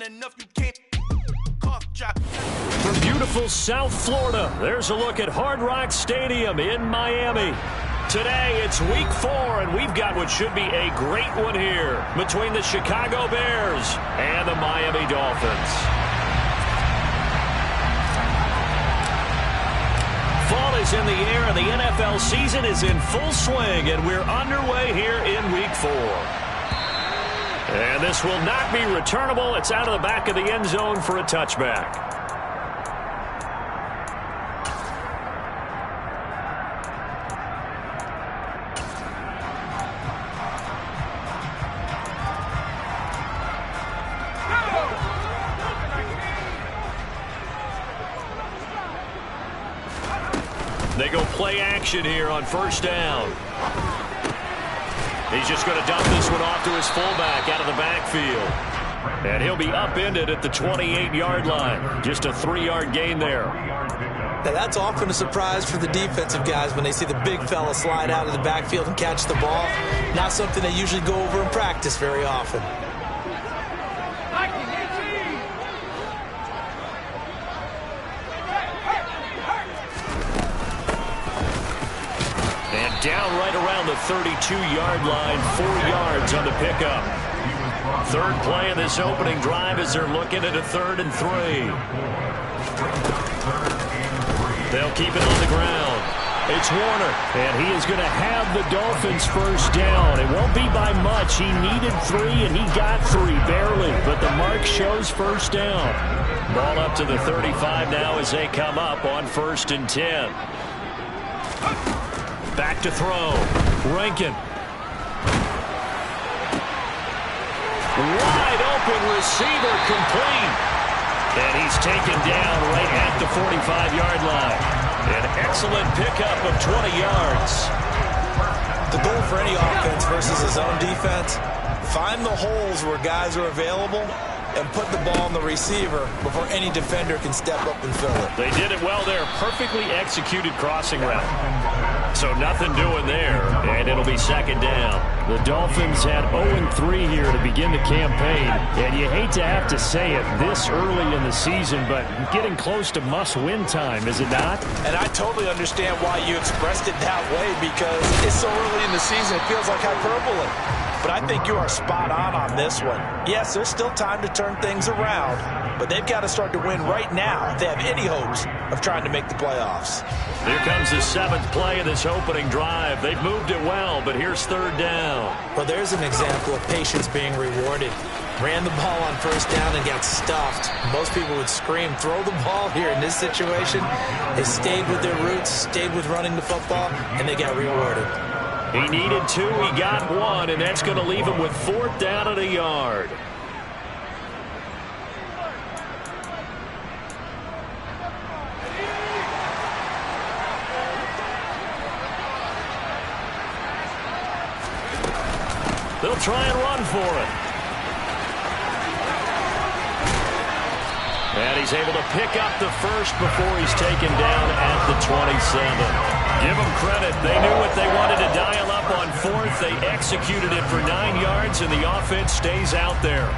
enough, you can't cough drop. From beautiful South Florida, there's a look at Hard Rock Stadium in Miami. Today, it's week 4, and we've got what should be a great one here between the Chicago Bears and the Miami Dolphins. Fall is in the air, and the NFL season is in full swing, and we're underway here in week 4. And this will not be returnable. It's out of the back of the end zone for a touchback. They go play action here on first down. He's just going to dump this one off to his fullback out of the backfield. And he'll be upended at the 28-yard line. Just a 3-yard gain there. Now that's often a surprise for the defensive guys when they see the big fella slide out of the backfield and catch the ball. Not something they usually go over in practice very often. Down right around the 32-yard line, 4 yards on the pickup. Third play of this opening drive as they're looking at a 3rd and 3. They'll keep it on the ground. It's Warner, and he is going to have the Dolphins first down. It won't be by much. He needed 3, and he got 3, barely, but the mark shows first down. Ball up to the 35 now as they come up on 1st and 10. Back to throw. Rankin. Wide open receiver complete. And he's taken down right at the 45-yard line. An excellent pickup of 20 yards. The goal for any offense versus his own defense, find the holes where guys are available and put the ball on the receiver before any defender can step up and fill it. They did it well there. Perfectly executed crossing route. So nothing doing there, and it'll be 2nd down. The Dolphins had 0-3 here to begin the campaign, and you hate to have to say it this early in the season, but getting close to must-win time, is it not? And I totally understand why you expressed it that way, because it's so early in the season, it feels like hyperbole. But I think you are spot on this one. Yes, there's still time to turn things around, but they've got to start to win right now if they have any hopes of trying to make the playoffs. Here comes the 7th play of this opening drive. They've moved it well, but here's 3rd down. Well, there's an example of patience being rewarded. Ran the ball on first down and got stuffed. Most people would scream, throw the ball here in this situation. They stayed with their roots, stayed with running the football, and they got rewarded. He needed 2, he got 1, and that's going to leave him with 4th down at a yard. They'll try and run for it. And he's able to pick up the first before he's taken down at the 27. Give them credit. They knew what they wanted to dial up on 4th. They executed it for 9 yards, and the offense stays out there.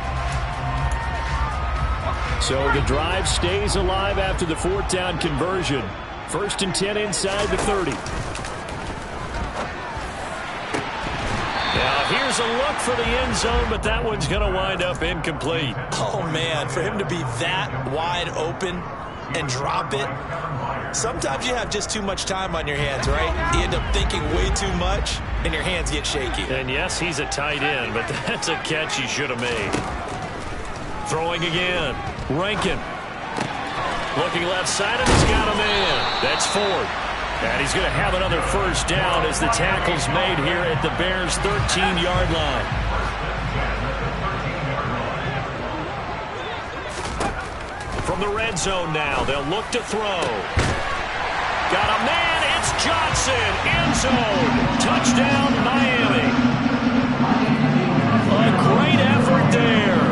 So the drive stays alive after the 4th down conversion. 1st and 10 inside the 30. Now here's a look for the end zone, but that one's going to wind up incomplete. Oh, man, for him to be that wide open and drop it, sometimes you have just too much time on your hands, right? You end up thinking way too much, and your hands get shaky. And yes, he's a tight end, but that's a catch he should have made. Throwing again. Rankin. Looking left side, and he's got a man. That's Ford. And he's going to have another first down as the tackle's made here at the Bears' 13-yard line. From the red zone now, they'll look to throw. Got a man, it's Johnson, end zone. Touchdown, Miami. A great effort there.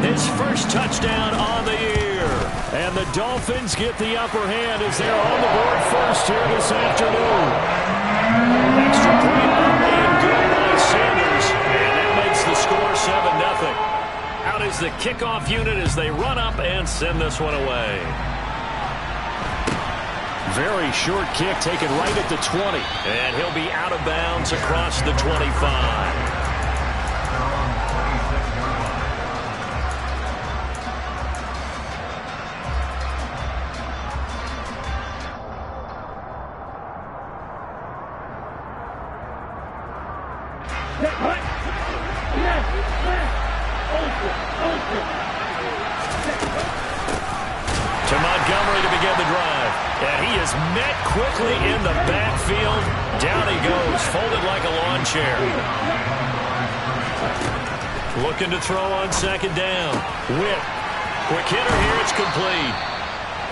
His first touchdown on the year. And the Dolphins get the upper hand as they're on the board first here this afternoon. Extra point up and good by Sanders. And that makes the score 7-0. Out is the kickoff unit as they run up and send this one away. Very short kick taken right at the 20. And he'll be out of bounds across the 25. To Montgomery to begin the drive. And he is met quickly in the backfield. Down he goes, folded like a lawn chair. Looking to throw on second down. Witt. Quick hitter here, it's complete.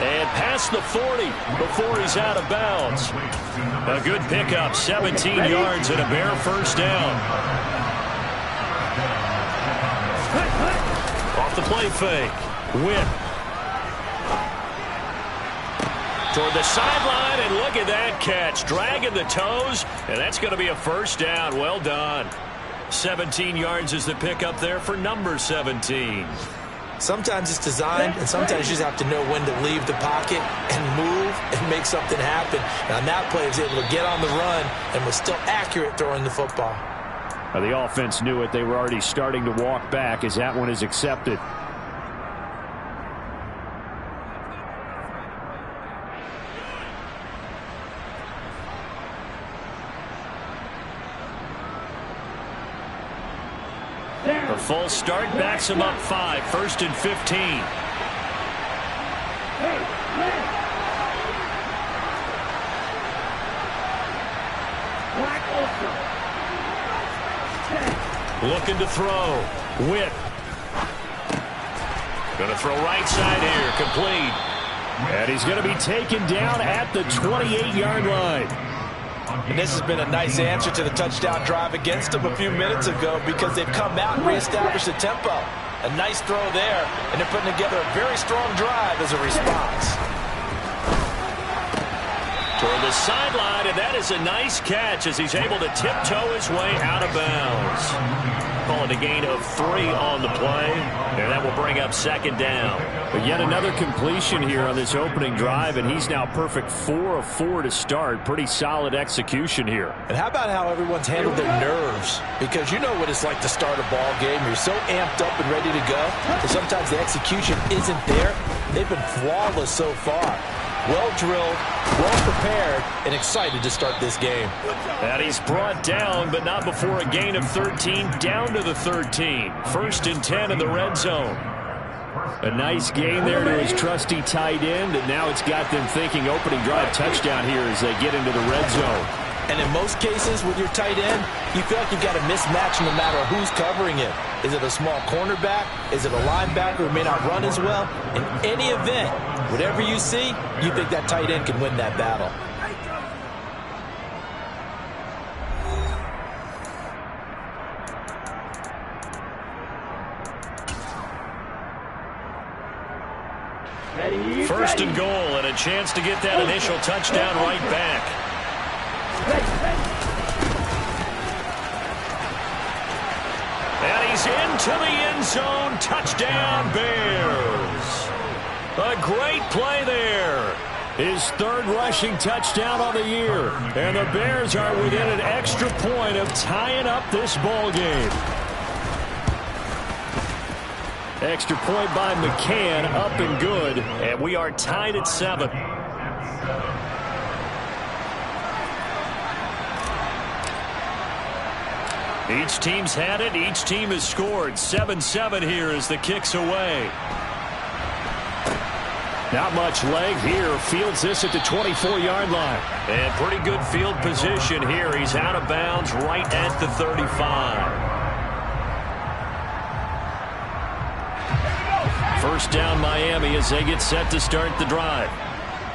And past the 40 before he's out of bounds. A good pickup, 17 yards and a Bear first down. Off the play fake. Witt. Toward the sideline, and look at that catch. Dragging the toes, and that's going to be a first down. Well done. 17 yards is the pickup there for number 17. Sometimes it's designed, and sometimes you just have to know when to leave the pocket and move and make something happen. And on that play, he was able to get on the run and was still accurate throwing the football. The offense knew it. They were already starting to walk back as that one is accepted. A full start backs him up 5, 1st and 15. Looking to throw. Witt. Going to throw right side here. Complete. And he's going to be taken down at the 28-yard line. And this has been a nice answer to the touchdown drive against them a few minutes ago because they've come out and reestablished the tempo. A nice throw there, and they're putting together a very strong drive as a response. Toward the sideline, and that is a nice catch as he's able to tiptoe his way out of bounds. Call it a gain of 3 on the play, and that will bring up second down. But yet another completion here on this opening drive, and he's now perfect 4 of 4 to start. Pretty solid execution here. And how about how everyone's handled their nerves? Because you know what it's like to start a ball game. You're so amped up and ready to go, but sometimes the execution isn't there. They've been flawless so far. Well drilled, well prepared, and excited to start this game. And he's brought down, but not before a gain of 13, down to the 13. 1st and 10 in the red zone. A nice gain there to his trusty tight end, and now it's got them thinking opening drive touchdown here as they get into the red zone. And in most cases with your tight end, you feel like you've got a mismatch no matter who's covering it. Is it a small cornerback? Is it a linebacker who may not run as well? In any event, whatever you see, you think that tight end can win that battle. First and goal, and a chance to get that initial touchdown right back. And he's into the end zone. Touchdown, Bears. A great play there. His 3rd rushing touchdown on the year. And the Bears are within an extra point of tying up this ball game. Extra point by McCann, up and good. And we are tied at 7. Each team's had it. Each team has scored. 7-7 here as the kick's away. Not much leg here. Fields this at the 24-yard line. And pretty good field position here. He's out of bounds right at the 35. First down Miami as they get set to start the drive.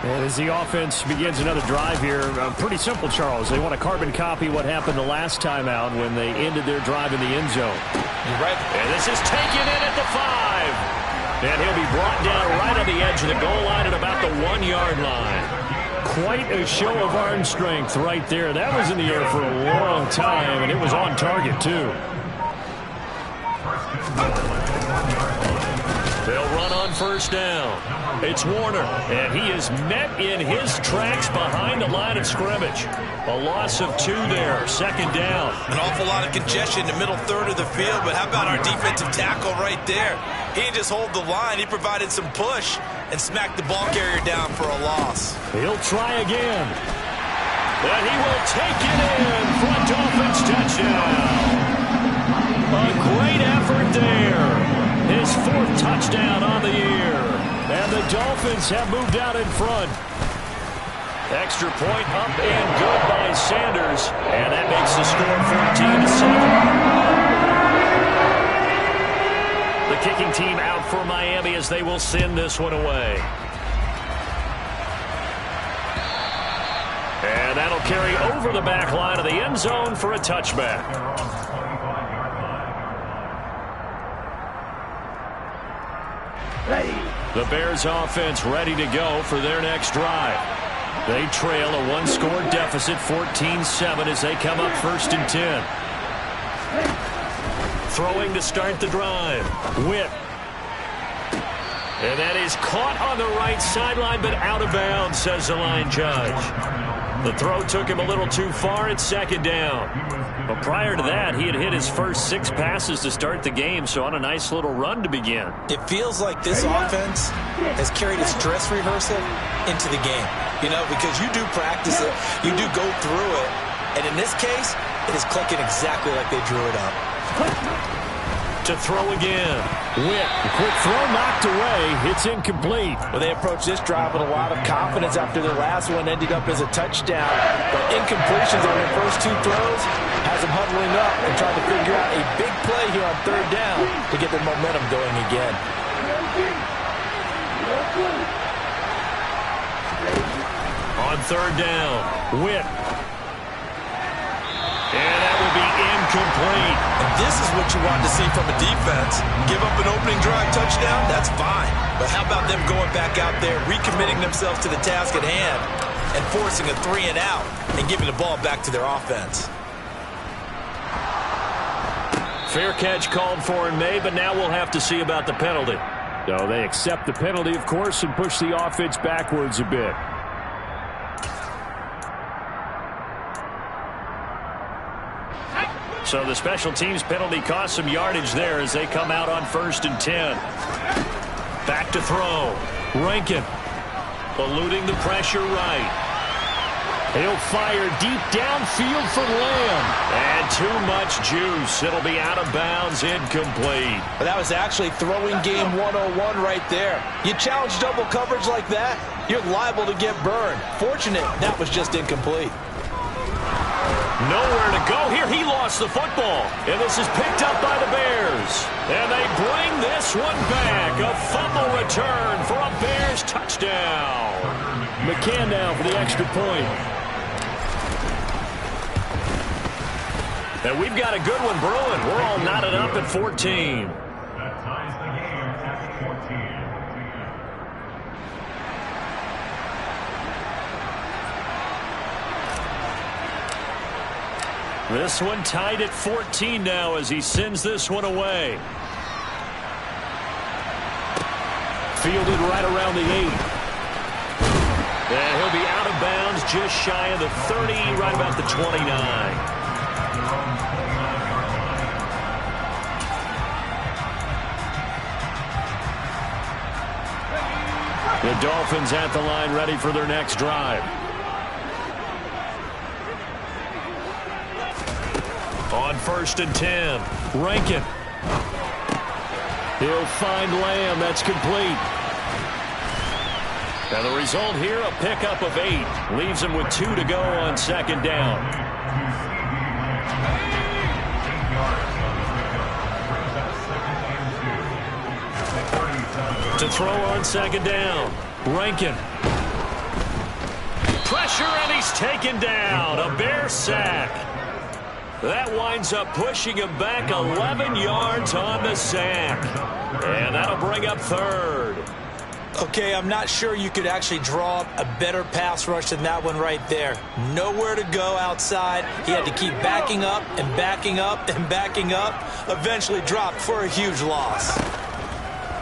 And as the offense begins another drive here, pretty simple, Charles. They want to carbon copy what happened the last time out when they ended their drive in the end zone. You're right. And this is taken in at the 5. And he'll be brought down right on the edge of the goal line at about the 1-yard line. Quite a show of arm strength right there. That was in the air for a long time, and it was on target, too. touchdown on first down. It's Warner, and he is met in his tracks behind the line of scrimmage. A loss of 2 there, second down. An awful lot of congestion in the middle third of the field, but how about our defensive tackle right there? He didn't just hold the line, he provided some push and smacked the ball carrier down for a loss. He'll try again. And he will take it in for a Dolphins touchdown. A great effort there. His 4th touchdown on the year. And the Dolphins have moved out in front. Extra point up and good by Sanders. And that makes the score 14-7. The kicking team out for Miami as they will send this one away. And that'll carry over the back line of the end zone for a touchback. The Bears offense ready to go for their next drive. They trail a 1-score deficit, 14-7, as they come up 1st and 10. Throwing to start the drive. Witt. And that is caught on the right sideline, but out of bounds, says the line judge. The throw took him a little too far at second down. But prior to that, he had hit his first 6 passes to start the game, so on a nice little run to begin. It feels like this offense has carried its dress rehearsal into the game. You know, because you do practice it, you do go through it, and in this case, it is clicking exactly like they drew it up. To throw again. Witt, a quick throw knocked away. It's incomplete. Well, they approached this drive with a lot of confidence after their last one ended up as a touchdown. But incompletions on their first 2 throws has them huddling up and trying to figure out a big play here on 3rd down to get their momentum going again. On 3rd down, Witt. And that will be incomplete. And this is what you want to see from a defense. Give up an opening drive touchdown, that's fine. But how about them going back out there, recommitting themselves to the task at hand, and forcing a 3 and out, and giving the ball back to their offense. Fair catch called for and made, but now we'll have to see about the penalty. So they accept the penalty, of course, and push the offense backwards a bit. So the special teams penalty cost some yardage there as they come out on 1st and 10. Back to throw. Rankin eluding the pressure right. He'll fire deep downfield for Lamb. And too much juice. It'll be out of bounds, incomplete. But that was actually throwing game 101 right there. You challenge double coverage like that, you're liable to get burned. Fortunate that was just incomplete. Nowhere to go here. He lost the football. And this is picked up by the Bears. And they bring this one back. A fumble return for a Bears touchdown. McCann now for the extra point. And we've got a good one brewing. We're all knotted up at 14. That ties the game at 14. This one tied at 14 now as he sends this one away. Fielded right around the 8. And he'll be out of bounds just shy of the 30, right about the 29. The Dolphins at the line ready for their next drive. On 1st and 10, Rankin. He'll find Lamb. That's complete. And the result here, a pickup of 8. Leaves him with 2 to go on 2nd down. To throw on 2nd down, Rankin. Pressure, and he's taken down. A Bear sack. That winds up pushing him back 11 yards on the sack. And that'll bring up 3rd. Okay, I'm not sure you could actually draw up a better pass rush than that one right there. Nowhere to go outside. He had to keep backing up and backing up and backing up. Eventually dropped for a huge loss.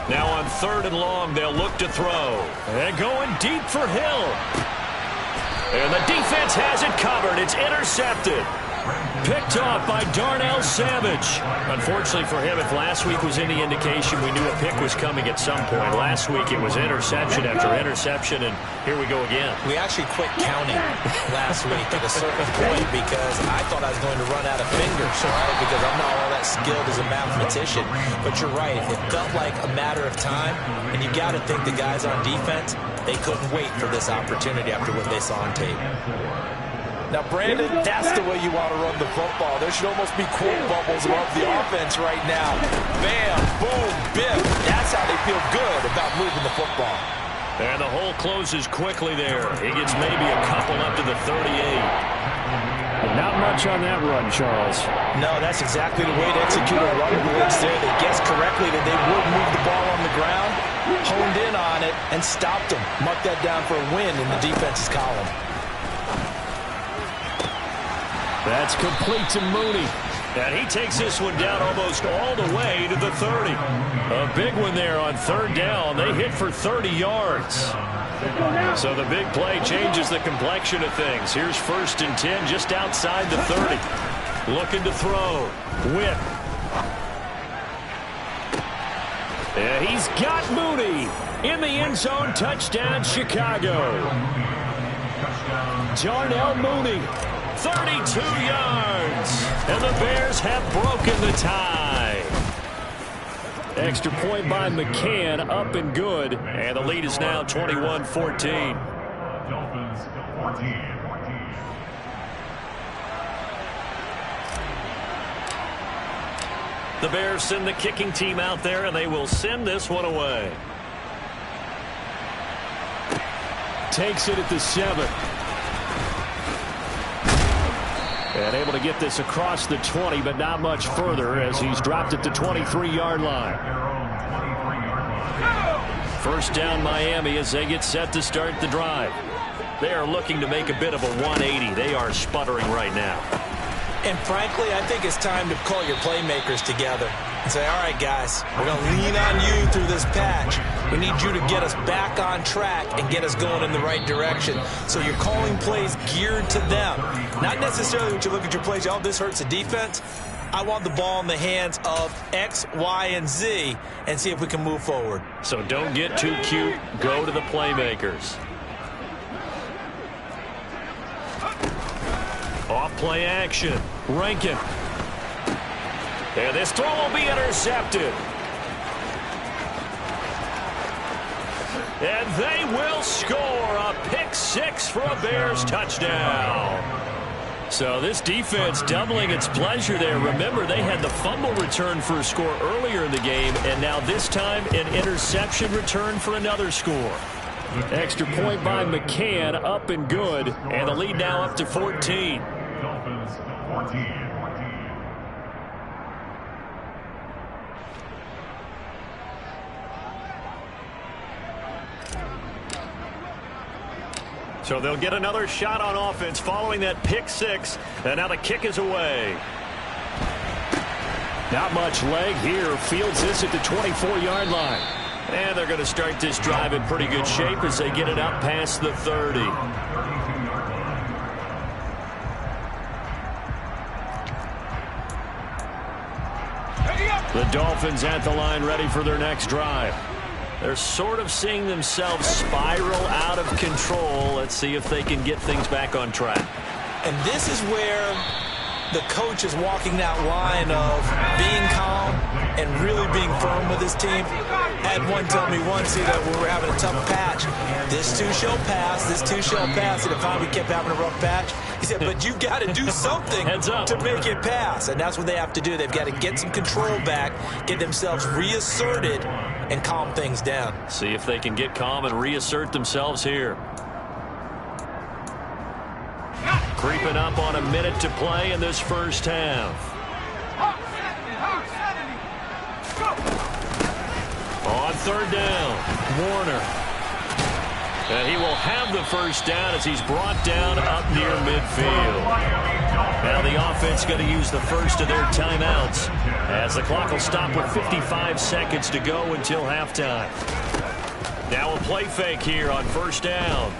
Now on 3rd and long, they'll look to throw. And going deep for Hill. And the defense has it covered. It's intercepted. Picked off by Darnell Savage. Unfortunately for him, if last week was any indication, we knew a pick was coming at some point. Last week it was interception after interception, and here we go again. We actually quit counting last week at a certain point because I thought I was going to run out of fingers, right? Because I'm not all that skilled as a mathematician. But you're right. It felt like a matter of time, and you got to think the guys on defense, they couldn't wait for this opportunity after what they saw on tape. Now, Brandon, that's the way you want to run the football. There should almost be quote bubbles above the offense right now. Bam, boom, biff. That's how they feel good about moving the football. And the hole closes quickly there. He gets maybe a couple up to the 38. Not much on that run, Charles. No, that's exactly the way to execute a run blitz there. They guessed correctly that they would move the ball on the ground, honed in on it, and stopped them. Mark that down for a win in the defense's column. That's complete to Mooney. And he takes this one down almost all the way to the 30. A big one there on 3rd down. They hit for 30 yards. So the big play changes the complexion of things. Here's 1st and 10 just outside the 30. Looking to throw. Whip. Yeah, he's got Mooney in the end zone. Touchdown, Chicago. Darnell Mooney. 32 yards. And the Bears have broken the tie. Extra point by McCann, up and good. And the lead is now 21-14. Dolphins 14. The Bears send the kicking team out there, and they will send this one away. Takes it at the 7. And able to get this across the 20, but not much further as he's dropped it to 23-yard line. 1st down Miami as they get set to start the drive. They are looking to make a bit of a 180. They are sputtering right now. And frankly, I think it's time to call your playmakers together and say, all right, guys, we're going to lean on you through this patch. We need you to get us back on track and get us going in the right direction. So you're calling plays geared to them. Not necessarily when you look at your plays, oh, this hurts the defense. I want the ball in the hands of X, Y, and Z and see if we can move forward. So don't get too cute. Go to the playmakers. Off play action. Rankin. And this throw will be intercepted. And they will score a pick-6 for a Bears touchdown. So this defense doubling its pleasure there. Remember, they had the fumble return for a score earlier in the game, and now this time an interception return for another score. Extra point by McCann, up and good, and the lead now up to 14. Dolphins 14. So they'll get another shot on offense following that pick-6, and now the kick is away. Not much leg here. Fields this at the 24-yard line. And they're going to start this drive in pretty good shape as they get it up past the 30. The Dolphins at the line ready for their next drive. They're sort of seeing themselves spiral out of control. Let's see if they can get things back on track. And this is where the coach is walking that line of being calm and really being firm with his team. I had one tell me once that we were having a tough patch. This too shall pass. This too shall pass. And if we kept having a rough patch, he said, but you've got to do something to make it pass. And that's what they have to do. They've got to get some control back, get themselves reasserted, and calm things down. See if they can get calm and reassert themselves here. Creeping up on a minute to play in this first half. On 3rd down, Warner. And he will have the first down as he's brought down up near midfield. Now the offense going to use the first of their timeouts as the clock will stop with 55 seconds to go until halftime. Now a play fake here on first down.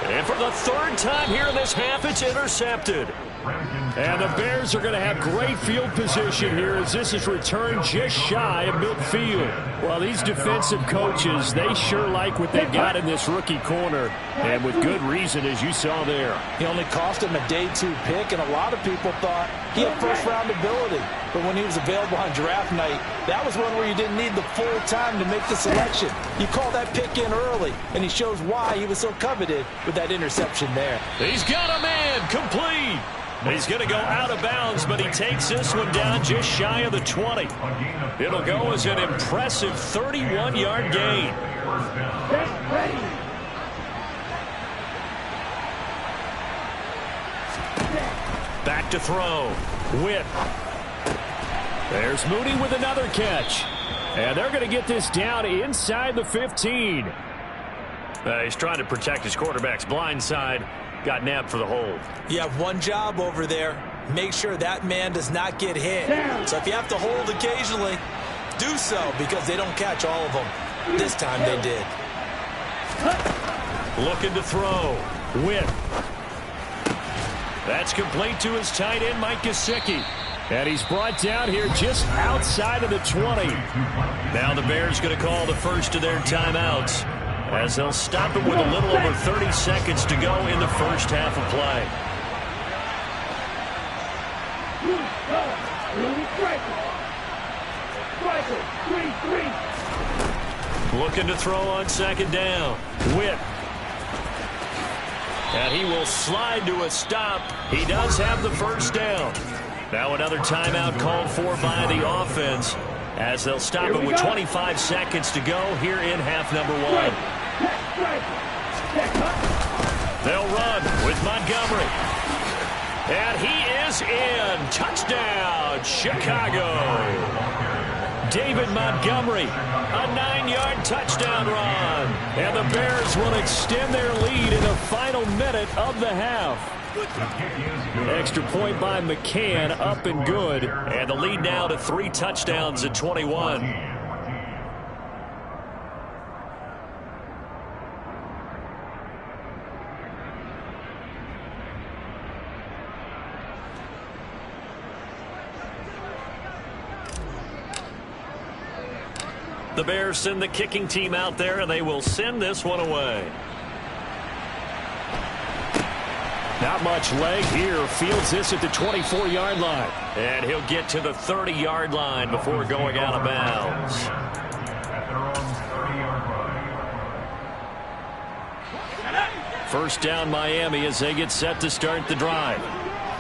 And for the third time here in this half, it's intercepted. And the Bears are going to have great field position here as this is returned just shy of midfield. Well, these defensive coaches, they sure like what they've got in this rookie corner, and with good reason, as you saw there. He only cost him a day 2 pick, and a lot of people thought he had first-round ability. But when he was available on draft night, that was one where you didn't need the full time to make the selection. You call that pick in early, and he shows why he was so coveted with that interception there. He's got a man complete. He's going to go out of bounds, but he takes this one down just shy of the 20. It'll go as an impressive 31-yard gain. Back to throw. Witt. There's Mooney with another catch. And they're going to get this down inside the 15. He's trying to protect his quarterback's blind side. Got nabbed for the hold. You have one job over there. Make sure that man does not get hit. So if you have to hold occasionally, do so because they don't catch all of them. This time they did. Looking to throw. Witt. That's complete to his tight end, Mike Gesicki. And he's brought down here just outside of the 20. Now the Bears going to call the first of their timeouts, as they'll stop it with a little over 30 seconds to go in the first half of play. Looking to throw on second down. Witt. And he will slide to a stop. He does have the first down. Now another timeout called for by the offense, as they'll stop it with 25 seconds to go here in half number 1. They'll run with Montgomery. And he is in. Touchdown, Chicago. David Montgomery, a 9-yard touchdown run. And the Bears will extend their lead in the final minute of the half. Extra point by McCann, up and good. And the lead now to 3 touchdowns at 21. The Bears send the kicking team out there, and they will send this one away. Not much leg here. Fields this at the 24-yard line. And he'll get to the 30-yard line before going out of bounds. First down Miami as they get set to start the drive.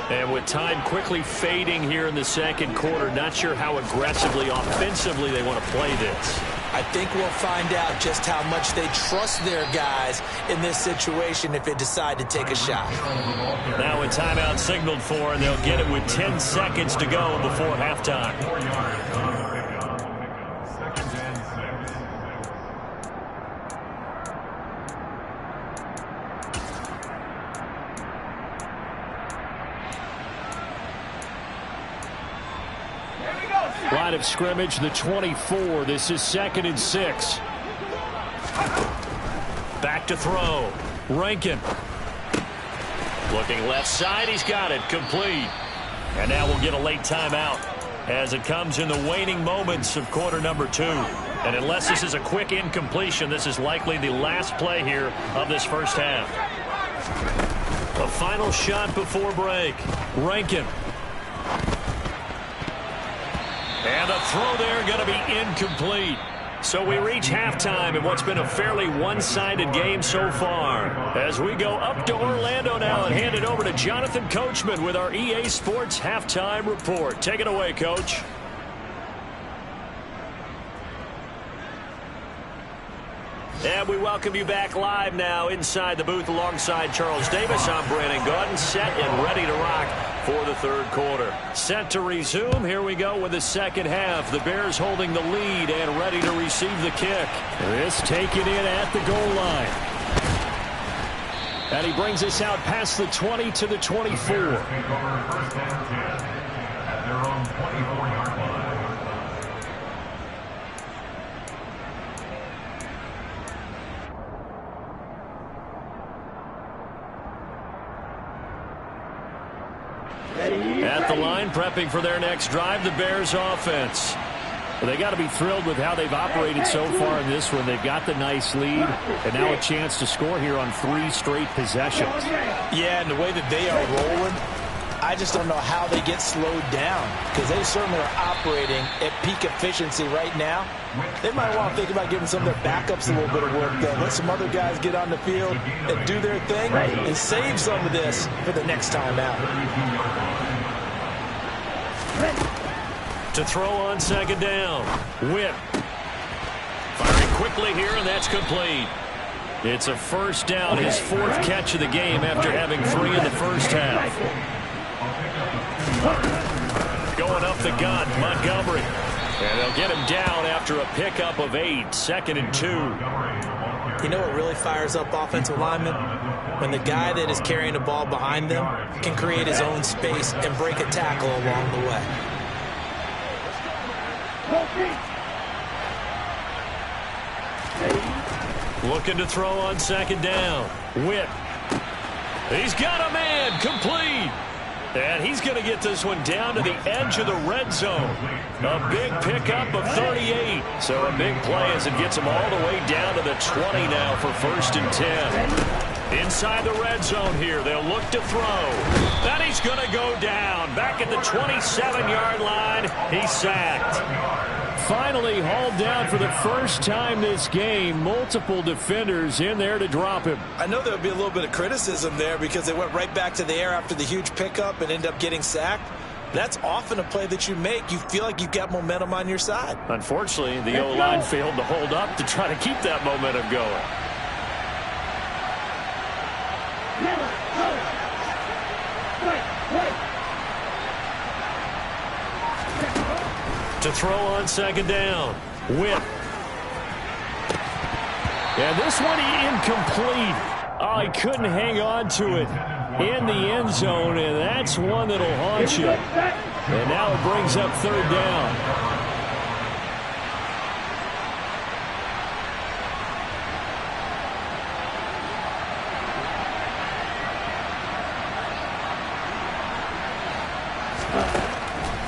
And with time quickly fading here in the second quarter, not sure how aggressively, offensively they want to play this. I think we'll find out just how much they trust their guys in this situation if they decide to take a shot. Now a timeout signaled for, and they'll get it with 10 seconds to go before halftime. Line of scrimmage, the 24. This is 2nd and 6. Back to throw. Rankin. Looking left side. He's got it. Complete. And now we'll get a late timeout as it comes in the waning moments of quarter number 2. And unless this is a quick incompletion, this is likely the last play here of this first half. A final shot before break. Rankin. And the throw there going to be incomplete. So we reach halftime in what's been a fairly one-sided game so far. As we go up to Orlando now and hand it over to Jonathan Coachman with our EA Sports Halftime Report. Take it away, Coach. And we welcome you back live now inside the booth alongside Charles Davis. I'm Brandon Gaudin, set and ready to rock for the third quarter. Set to resume. Here we go with the second half. The Bears holding the lead and ready to receive the kick. This taken in at the goal line. And he brings us out past the 20 to the 24. Take over first and 10 at their own 24-yard line. At the line, prepping for their next drive, the Bears offense. Well, they got to be thrilled with how they've operated so far in this one. They've got the nice lead, and now a chance to score here on 3 straight possessions. Yeah, and the way that they are rolling, I just don't know how they get slowed down, because they certainly are operating at peak efficiency right now. They might want to think about giving some of their backups a little bit of work, though. Let some other guys get on the field and do their thing and save some of this for the next time out. To throw on second down. Whip. Firing quickly here, and that's complete. It's a first down, his 4th catch of the game after having 3 in the first half. Going up the gut, Montgomery. And they'll get him down after a pickup of 8, 2nd and 2. You know what really fires up offensive linemen? When the guy that is carrying the ball behind them can create his own space and break a tackle along the way. Looking to throw on second down. Whip. He's got a man. Complete. And he's going to get this one down to the edge of the red zone. A big pickup of 38. So a big play as it gets him all the way down to the 20 now for 1st and 10. Inside the red zone here. They'll look to throw. Then he's going to go down. Back at the 27-yard line. He's sacked. Finally hauled down for the first time this game. Multiple defenders in there to drop him. I know there'll be a little bit of criticism there because they went right back to the air after the huge pickup and ended up getting sacked. That's often a play that you make. You feel like you've got momentum on your side. Unfortunately, the O-line failed to hold up to try to keep that momentum going. To throw on second down. Whip. And this one incomplete. Oh, he couldn't hang on to it in the end zone, and that's one that'll haunt you. And now it brings up 3rd down.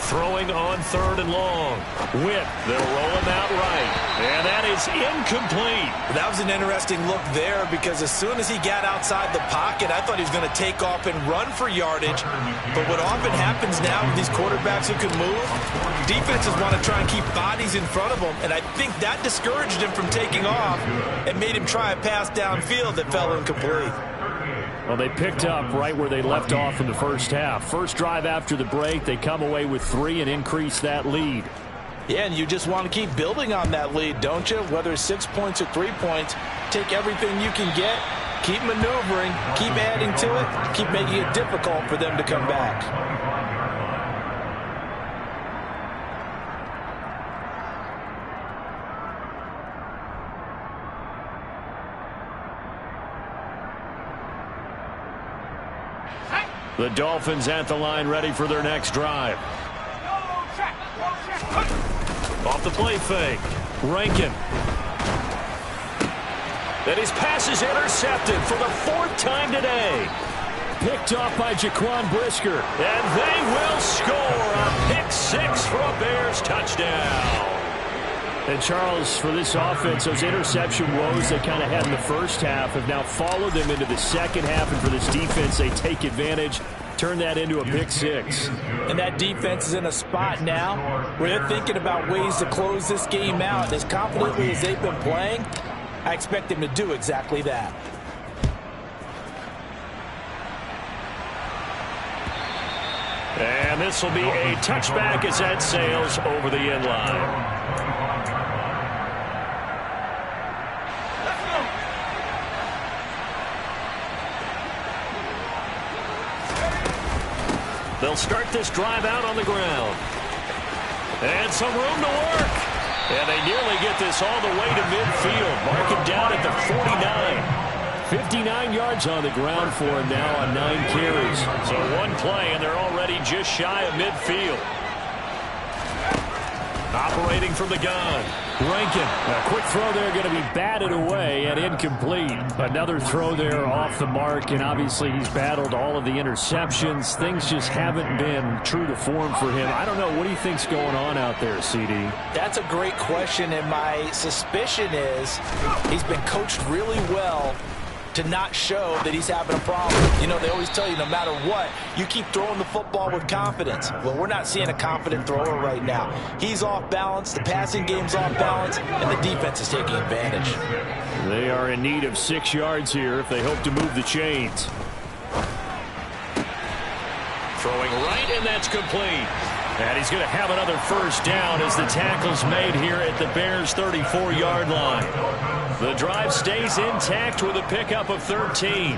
Throwing on 3rd and long. Whip. They'll roll him out right. And that is incomplete. That was an interesting look there because as soon as he got outside the pocket, I thought he was going to take off and run for yardage. But what often happens now with these quarterbacks who can move, defenses want to try and keep bodies in front of them. And I think that discouraged him from taking off and made him try a pass downfield that fell incomplete. Well, they picked up right where they left off in the first half. First drive after the break, they come away with 3 and increase that lead. Yeah, and you just want to keep building on that lead, don't you? Whether it's 6 points or 3 points, take everything you can get, keep maneuvering, keep adding to it, keep making it difficult for them to come back. The Dolphins at the line ready for their next drive. Off the play fake. Rankin. Then his pass is intercepted for the 4th time today. Picked off by Jaquan Brisker. And they will score a pick 6 for a Bears touchdown. And Charles, for this offense, those interception woes they kind of had in the first half have now followed them into the second half. And for this defense, they take advantage, turn that into a pick 6. And that defense is in a spot now where they're thinking about ways to close this game out. And as confidently as they've been playing, I expect them to do exactly that. And this will be a touchback as that sails over the end line. The They'll start this drive out on the ground. And some room to work. And they nearly get this all the way to midfield. Mark it down at the 49. 59 yards on the ground for him now on 9 carries. So one play, and they're already just shy of midfield. Operating from the gun. Rankin. A quick throw there going to be batted away and incomplete. Another throw there off the mark, and obviously he's battled all of the interceptions. Things just haven't been true to form for him. I don't know. What do you think's going on out there, CD? That's a great question, and my suspicion is he's been coached really well to not show that he's having a problem. You know, they always tell you no matter what, you keep throwing the football with confidence. Well, we're not seeing a confident thrower right now. He's off balance, the passing game's off balance, and the defense is taking advantage. They are in need of 6 yards here if they hope to move the chains. Throwing right, and that's complete. And he's going to have another first down as the tackle's made here at the Bears' 34-yard line. The drive stays intact with a pickup of 13.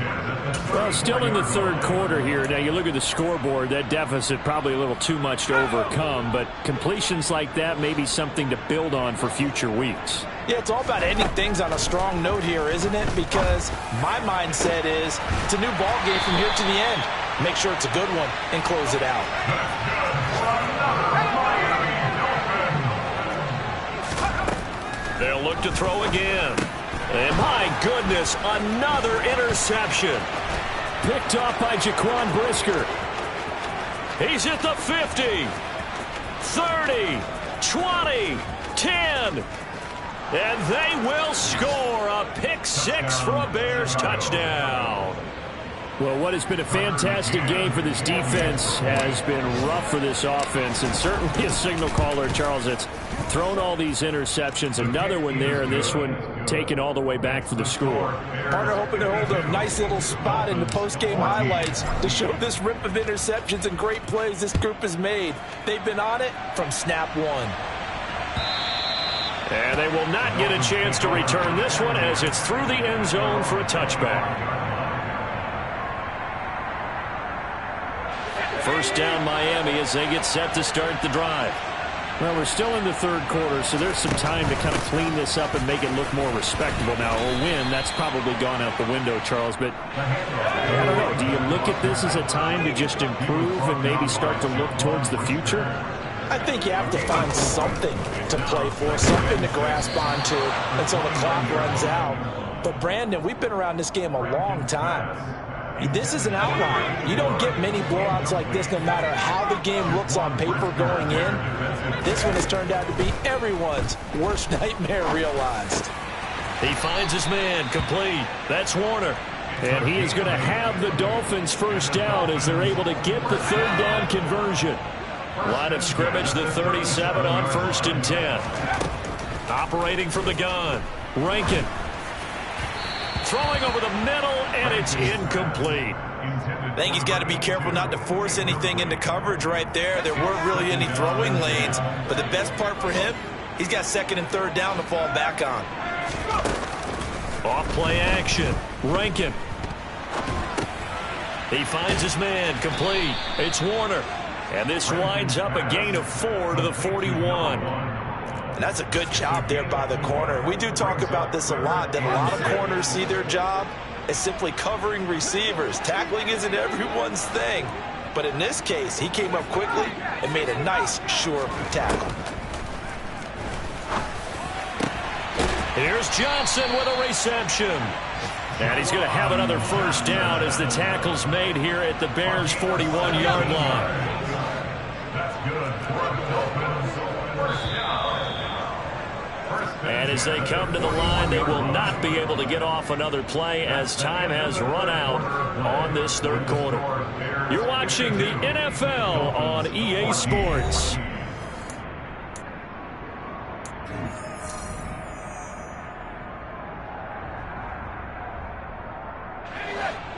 Well, still in the third quarter here. Now, you look at the scoreboard, that deficit probably a little too much to overcome, but completions like that may be something to build on for future weeks. Yeah, it's all about ending things on a strong note here, isn't it? Because my mindset is it's a new ball game from here to the end. Make sure it's a good one and close it out. They'll look to throw again. And my goodness, another interception. Picked off by Jaquan Brisker. He's at the 50, 30, 20, 10. And they will score a pick six for a Bears touchdown. Well, what has been a fantastic game for this defense has been rough for this offense, and certainly a signal caller, Charles, that's thrown all these interceptions. Another one there, and this one taken all the way back for the score. Partner hoping to hold a nice little spot in the post-game highlights to show this rip of interceptions and great plays this group has made. They've been on it from snap one. And they will not get a chance to return this one as it's through the end zone for a touchback. First down Miami as they get set to start the drive. Well, we're still in the third quarter, so there's some time to kind of clean this up and make it look more respectable now. A win, that's probably gone out the window, Charles. But I don't know, do you look at this as a time to just improve and maybe start to look towards the future? I think you have to find something to play for, something to grasp onto until the clock runs out. But, Brandon, we've been around this game a long time. This is an outlier. You don't get many blowouts like this no matter how the game looks on paper going in. This one has turned out to be everyone's worst nightmare realized. He finds his man complete. That's Warner. And he is going to have the Dolphins first down as they're able to get the third down conversion. Line of scrimmage, the 37 on 1st and 10. Operating from the gun. Rankin. Throwing over the middle, and it's incomplete. I think he's got to be careful not to force anything into coverage right there. There weren't really any throwing lanes, but the best part for him, he's got 2nd and 3rd down to fall back on. Off play action. Rankin. He finds his man complete. It's Warner. And this winds up a gain of 4 to the 41. And that's a good job there by the corner. We do talk about this a lot, that a lot of corners see their job as simply covering receivers. Tackling isn't everyone's thing. But in this case, he came up quickly and made a nice, sure tackle. Here's Johnson with a reception. And he's going to have another first down as the tackle's made here at the Bears' 41-yard line. And as they come to the line, they will not be able to get off another play as time has run out on this third quarter. You're watching the NFL on EA Sports.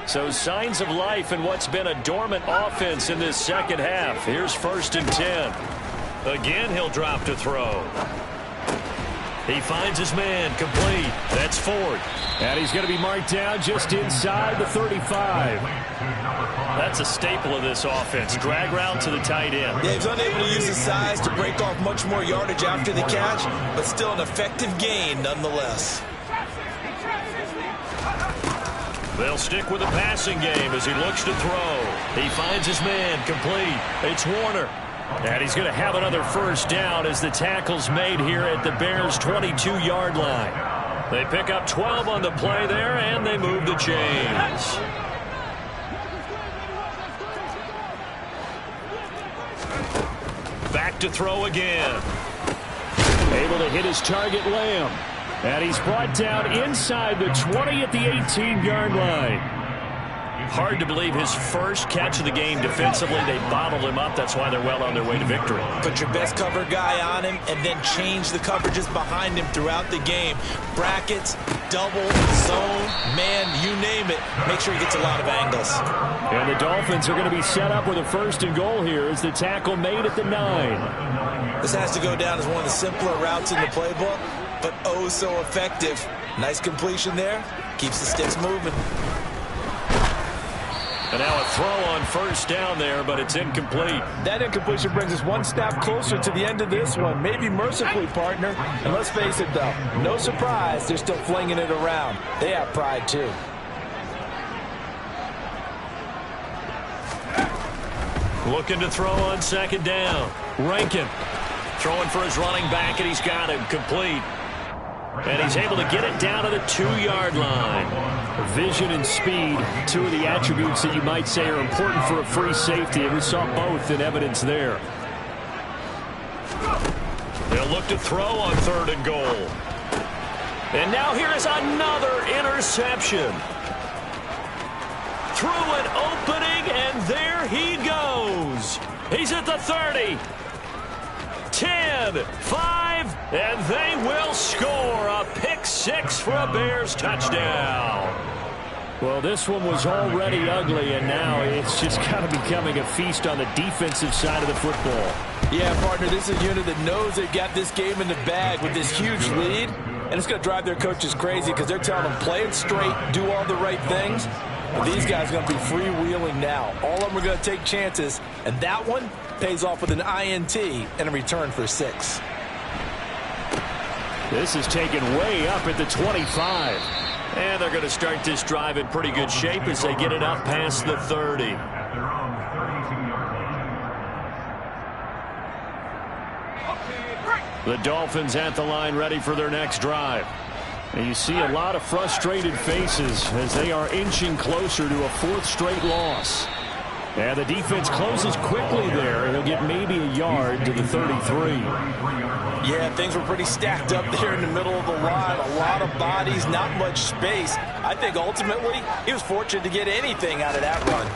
So signs of life in what's been a dormant offense in this second half. Here's 1st and 10. Again, he'll drop to throw. He finds his man, complete. That's Ford. And he's going to be marked down just inside the 35. That's a staple of this offense. Drag route to the tight end. Yeah, he's unable to use his size to break off much more yardage after the catch, but still an effective gain nonetheless. They'll stick with the passing game as he looks to throw. He finds his man, complete. It's Warner. And he's going to have another first down as the tackle's made here at the Bears' 22-yard line. They pick up 12 on the play there, and they move the chains. Back to throw again. Able to hit his target, Lamb. And he's brought down inside the 20 at the 18-yard line. Hard to believe his first catch of the game defensively. They bottled him up. That's why they're well on their way to victory. Put your best cover guy on him and then change the coverages behind him throughout the game. Brackets, double, zone, man, you name it. Make sure he gets a lot of angles. And the Dolphins are going to be set up with a first and goal here as the tackle made at the 9. This has to go down as one of the simpler routes in the playbook, but oh so effective. Nice completion there. Keeps the sticks moving. And now a throw on first down there, but it's incomplete. That incompletion brings us one step closer to the end of this one. Maybe mercifully, partner. And let's face it, though, no surprise, they're still flinging it around. They have pride, too. Looking to throw on second down. Rankin throwing for his running back, and he's got him complete. And he's able to get it down to the 2-yard line. Vision and speed, two of the attributes that you might say are important for a free safety, and we saw both in evidence there. They'll look to throw on third and goal. And now here is another interception. Through an opening, and there he goes. He's at the 30. 10, 5, and they will score a pick-6 for a Bears touchdown. Well, this one was already ugly, and now it's just kind of becoming a feast on the defensive side of the football. Yeah, partner, this is a unit that knows they've got this game in the bag with this huge lead, and it's going to drive their coaches crazy because they're telling them play it straight, do all the right things. But these guys are going to be freewheeling now. All of them are going to take chances, and that one pays off with an INT and a return for 6. This is taken way up at the 25. And they're going to start this drive in pretty good shape as they get it up past the 30. The Dolphins at the line ready for their next drive. And you see a lot of frustrated faces as they are inching closer to a 4th straight loss. And the defense closes quickly there. He'll get maybe a yard to the 33. Yeah, things were pretty stacked up there in the middle of the line. A lot of bodies, not much space. I think ultimately he was fortunate to get anything out of that run.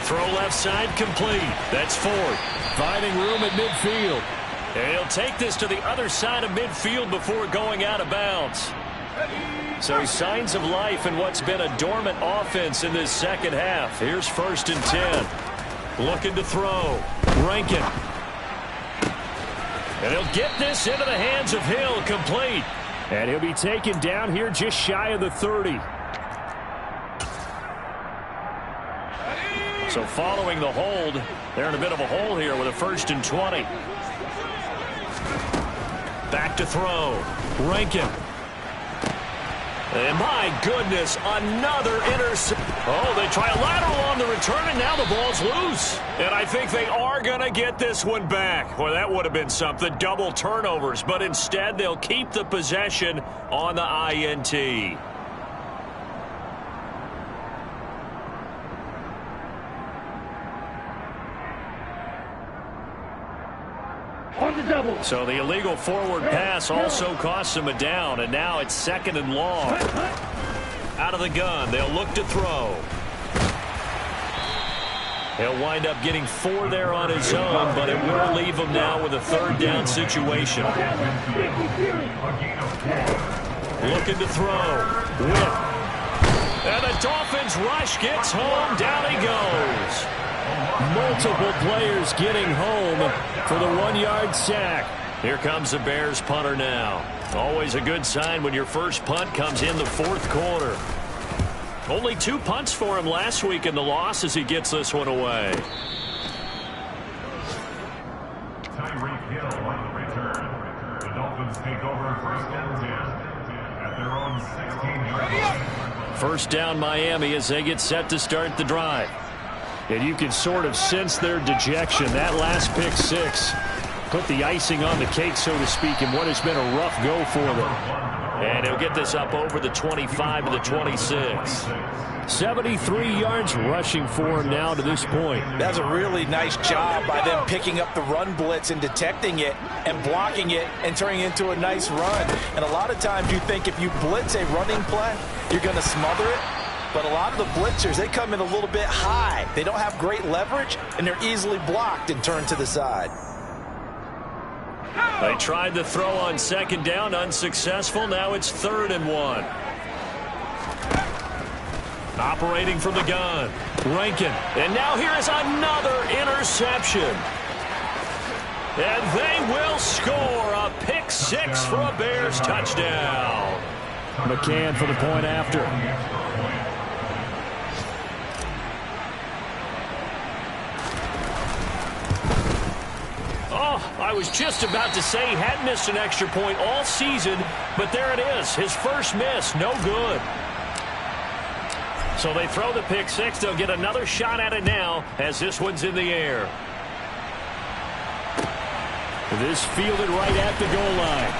Throw left side complete. That's Ford. Finding room at midfield. And he'll take this to the other side of midfield before going out of bounds. So signs of life in what's been a dormant offense in this second half. Here's 1st and 10. Looking to throw. Rankin. And he'll get this into the hands of Hill, complete. And he'll be taken down here just shy of the 30. So following the hold, they're in a bit of a hole here with a 1st and 20. Back to throw. Rankin. And my goodness, another interception. Oh, they try a lateral on the return, and now the ball's loose. And I think they are going to get this one back. Well, that would have been something, double turnovers. But instead, they'll keep the possession on the INT. So the illegal forward pass also costs him a down, and now it's 2nd and long. Out of the gun, they'll look to throw. He'll wind up getting 4 there on his own, but it will leave him now with a 3rd down situation. Looking to throw. Whip. And the Dolphins rush gets home. Down he goes. Multiple players getting home for the 1-yard sack. Here comes the Bears punter now. Always a good sign when your first punt comes in the fourth quarter. Only 2 punts for him last week in the loss as he gets this one away. Tyreek Hill on the return. The Dolphins take over first and 10 at their own 16-yard line. First down Miami as they get set to start the drive. And you can sort of sense their dejection. That last pick six put the icing on the cake, so to speak, in what has been a rough go for them. And he'll get this up over the 25 to the 26. 73 yards rushing for him now to this point. That's a really nice job by them picking up the run blitz and detecting it and blocking it and turning it into a nice run. And a lot of times you think if you blitz a running play, you're going to smother it. But a lot of the blitzers, they come in a little bit high. They don't have great leverage, and they're easily blocked and turned to the side. They tried the throw on second down, unsuccessful. Now it's 3rd and 1. Operating from the gun, Rankin. And now here is another interception. And they will score a pick six for a Bears touchdown. McCann for the point after. I was just about to say he hadn't missed an extra point all season, but there it is. His first miss, no good. So they throw the pick six. They'll get another shot at it now as this one's in the air. This fielded right at the goal line.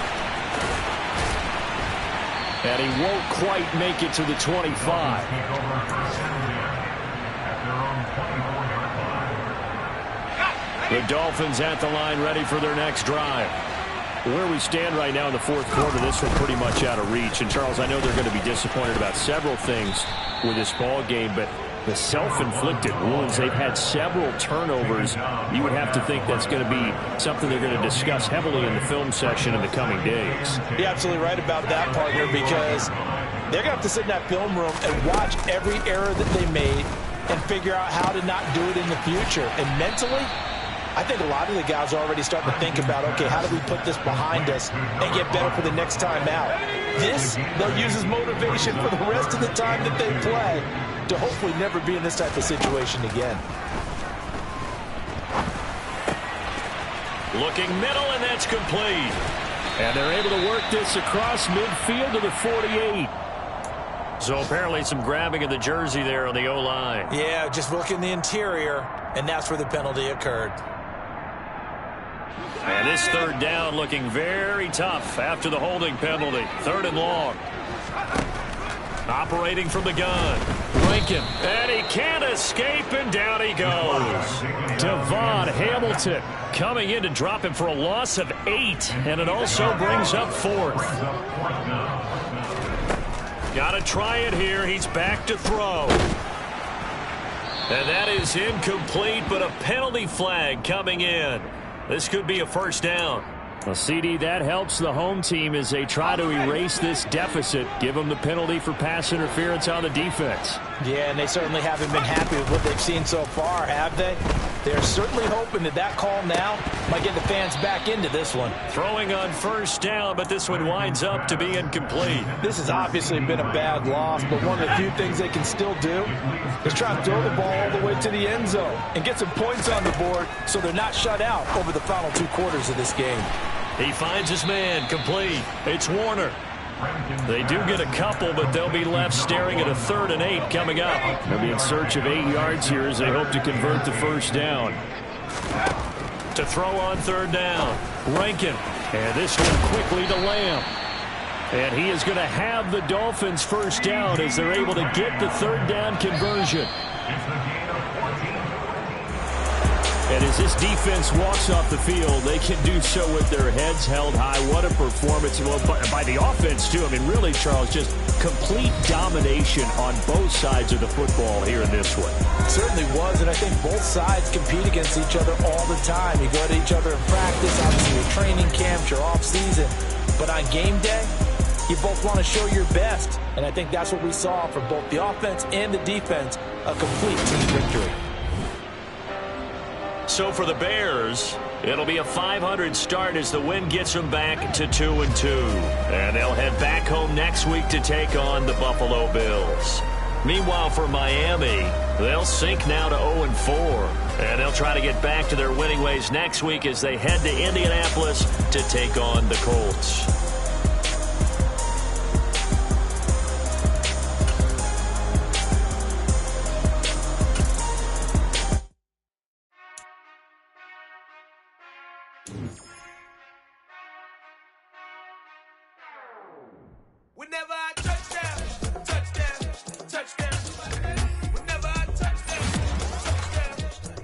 And he won't quite make it to the 25. The Dolphins at the line, ready for their next drive. Where we stand right now in the fourth quarter, this one pretty much out of reach. And, Charles, I know they're going to be disappointed about several things with this ball game, but the self-inflicted wounds, they've had several turnovers. You would have to think that's going to be something they're going to discuss heavily in the film session in the coming days. You're absolutely right about that, partner, because they're going to have to sit in that film room and watch every error that they made and figure out how to not do it in the future. And mentally, I think a lot of the guys are already starting to think about, okay, how do we put this behind us and get better for the next time out? This, they'll use as motivation for the rest of the time that they play to hopefully never be in this type of situation again. Looking middle, and that's complete. And they're able to work this across midfield to the 48. So apparently some grabbing of the jersey there on the O-line. Yeah, just look in the interior, and that's where the penalty occurred. And this third down looking very tough after the holding penalty. 3rd and long. Operating from the gun. Rankin. And he can't escape, and down he goes. Devon Hamilton coming in to drop him for a loss of 8. And it also brings up 4th. Got to try it here. He's back to throw. And that is incomplete, but a penalty flag coming in. This could be a first down. Well, CD, that helps the home team as they try to erase this deficit. Give them the penalty for pass interference on the defense. Yeah, and they certainly haven't been happy with what they've seen so far, have they? They're certainly hoping that that call now might get the fans back into this one. Throwing on first down, but this one winds up to be incomplete. This has obviously been a bad loss, but one of the few things they can still do is try to throw the ball all the way to the end zone and get some points on the board so they're not shut out over the final 2 quarters of this game. He finds his man, complete. It's Warner. They do get a couple, but they'll be left staring at a 3rd and 8 coming up. They'll be in search of 8 yards here as they hope to convert the first down. To throw on 3rd down, Rankin. And this one quickly to Lamb. And he is going to have the Dolphins first down as they're able to get the 3rd down conversion. And as this defense walks off the field, they can do so with their heads held high. What a performance by the offense, too. I mean, really, Charles, just complete domination on both sides of the football here in this one. It certainly was, and I think both sides compete against each other all the time. You go to each other in practice, obviously your training camps, your off-season. But on game day, you both want to show your best. And I think that's what we saw from both the offense and the defense, a complete team victory. So for the Bears, it'll be a .500 start as the win gets them back to 2-2. And they'll head back home next week to take on the Buffalo Bills. Meanwhile, for Miami, they'll sink now to 0-4. And they'll try to get back to their winning ways next week as they head to Indianapolis to take on the Colts. Whenever I touchdown, touchdown, touchdown. Whenever I touchdown, touchdown,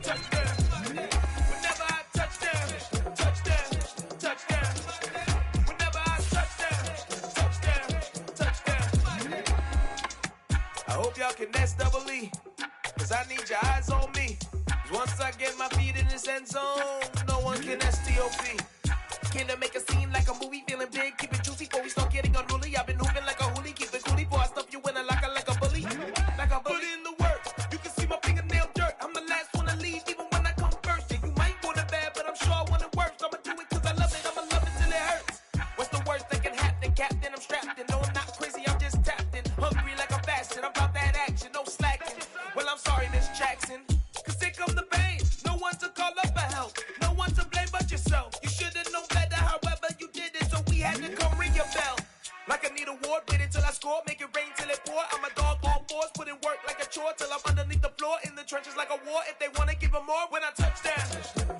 touchdown. Whenever I touchdown, touchdown, touchdown. Whenever I touchdown, touchdown, touchdown. I hope y'all can nest double E, cause I need your eyes on me. 'Cause once I get my feet in this end zone, no one can STOP. Can I make a scene like a movie, feeling big, keep it juicy before we start getting unruly. I've been hooping like a hoolie, keep it coolie before I stuff you in a locker like a bully. Like a bully. Put in the work, you can see my fingernail dirt. I'm the last one to leave, even when I come first. Yeah, you might want it bad, but I'm sure I want it worse. I'ma do it cause I love it, I'ma love it till it hurts. What's the worst that can happen, Captain? I'm strapped in, no I'm not crazy, I'm just tapped in. Hungry like I'm fasting, I'm about that action, no slacking. Well, I'm sorry, Miss Jackson, cause here come the pain. No one to call up for help, no one to blame but yourself. You should've known better, however you did it, so we had to come ring your bell. Like I need a ward, wait until I score, make it rain till it pour. I'm a dog on fours, put in work like a chore till I'm underneath the floor, in the trenches like a war. If they wanna give 'em more, when I touch down.